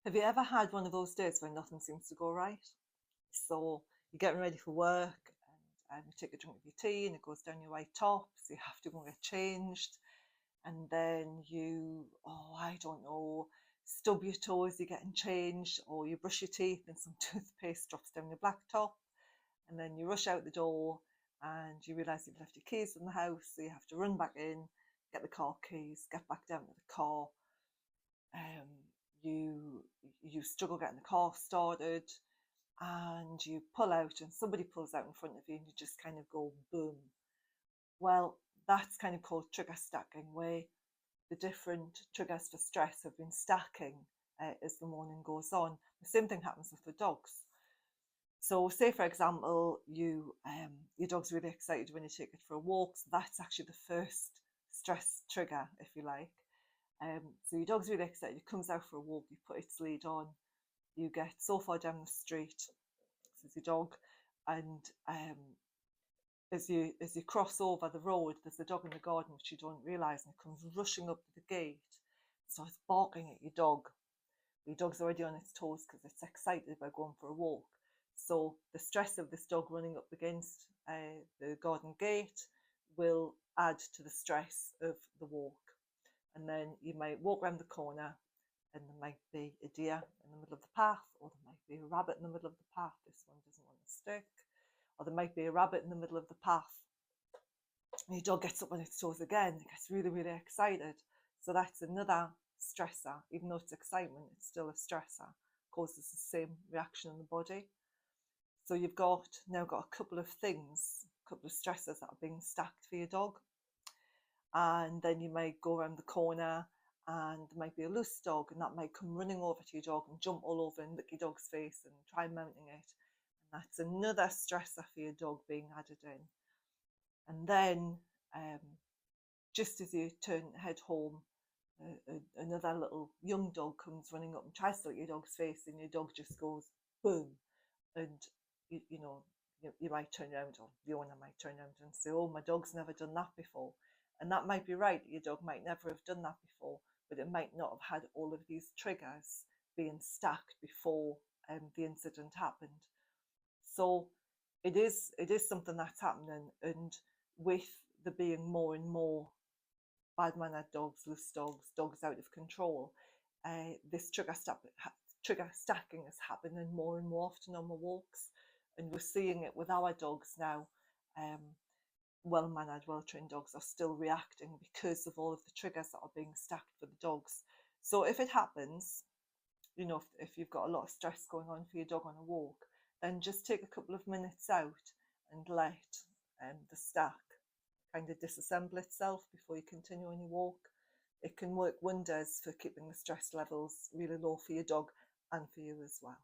Have you ever had one of those days where nothing seems to go right? So you're getting ready for work and you take a drink of your tea and it goes down your right top, so you have to go and get changed. And then you, oh, I don't know, stub your toes, you're getting changed, or you brush your teeth and some toothpaste drops down your black top. And then you rush out the door and you realise you've left your keys in the house, so you have to run back in, get the car keys, get back down to the car. Um, you struggle getting the car started, and you pull out and somebody pulls out in front of you and you just kind of go boom. Well, that's kind of called trigger stacking, where the different triggers for stress have been stacking as the morning goes on. The same thing happens with the dogs. So say, for example, your dog's really excited when you take it for a walk. So that's actually the first stress trigger, if you like. So your dog's really excited. It comes out for a walk. You put its lead on. You get so far down the street. This is your dog, and as you cross over the road, there's a dog in the garden which you don't realise, and it comes rushing up to the gate, starts barking at your dog. Your dog's already on its toes because it's excited about going for a walk. So the stress of this dog running up against the garden gate will add to the stress of the walk. And then you might walk around the corner and there might be a deer in the middle of the path, or there might be a rabbit in the middle of the path. This one doesn't want to stick. Or there might be a rabbit in the middle of the path. And your dog gets up on its toes again, it gets really, really excited. So that's another stressor. Even though it's excitement, it's still a stressor. Causes the same reaction in the body. So you've now got a couple of things, a couple of stressors that are being stacked for your dog. And then you might go around the corner and there might be a loose dog, and that might come running over to your dog and jump all over and lick your dog's face and try mounting it. And that's another stressor for your dog being added in. And then just as you head home, another little young dog comes running up and tries to lick your dog's face, and your dog just goes boom. And you might turn around, or the owner might turn around and say, oh, my dog's never done that before. And that might be right. Your dog might never have done that before, but it might not have had all of these triggers being stacked before the incident happened. So it is something that's happening, and with there being more and more bad-mannered dogs, loose dogs, dogs out of control, this trigger stacking is happening more and more often on the walks, and we're seeing it with our dogs now. Well-mannered, well-trained dogs are still reacting because of all of the triggers that are being stacked for the dogs. So if it happens, if you've got a lot of stress going on for your dog on a walk, then just take a couple of minutes out and let the stack kind of disassemble itself before you continue on your walk. It can work wonders for keeping the stress levels really low for your dog and for you as well.